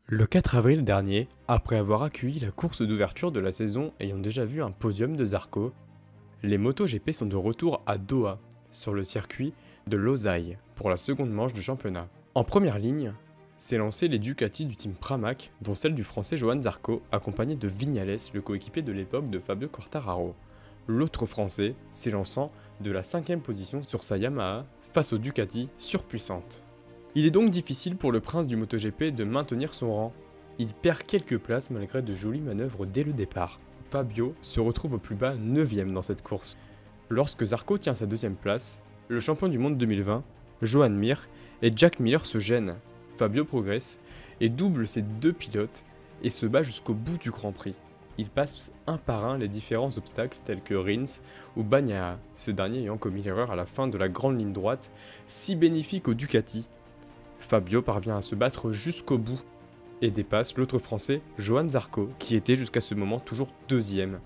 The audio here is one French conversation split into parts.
Le 4 avril dernier, après avoir accueilli la course d'ouverture de la saison ayant déjà vu un podium de Zarco, les MotoGP sont de retour à Doha, sur le circuit de Losail, pour la seconde manche du championnat. En première ligne, s'est lancé les Ducati du team Pramac, dont celle du français Johann Zarco, accompagné de Viñales, le coéquipier de l'époque de Fabio Quartararo. L'autre français s'élançant de la 5ème position sur sa Yamaha face aux Ducati surpuissantes. Il est donc difficile pour le prince du MotoGP de maintenir son rang. Il perd quelques places malgré de jolies manœuvres dès le départ. Fabio se retrouve au plus bas 9ème dans cette course. Lorsque Zarco tient sa 2ème place, le champion du monde 2020, Joan Mir et Jack Miller se gênent. Fabio progresse et double ses deux pilotes et se bat jusqu'au bout du Grand Prix. Il passe un par un les différents obstacles tels que Rins ou Bagnaia, ce dernier ayant commis l'erreur à la fin de la grande ligne droite, si bénéfique aux Ducati. Fabio parvient à se battre jusqu'au bout et dépasse l'autre français, Johann Zarco, qui était jusqu'à ce moment toujours 2ème,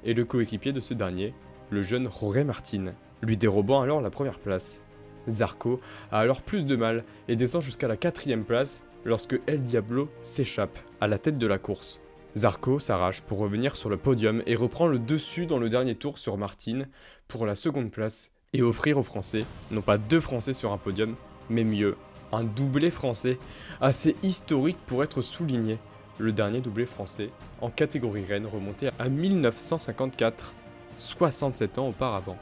et le coéquipier de ce dernier, le jeune Jorge Martin, lui dérobant alors la première place. Zarco a alors plus de mal et descend jusqu'à la 4ème place lorsque El Diablo s'échappe à la tête de la course. Zarco s'arrache pour revenir sur le podium et reprend le dessus dans le dernier tour sur Martin pour la seconde place et offrir aux Français, non pas 2 Français sur un podium, mais mieux, un doublé français, assez historique pour être souligné. Le dernier doublé français, en catégorie reine, remonté à 1954, 67 ans auparavant.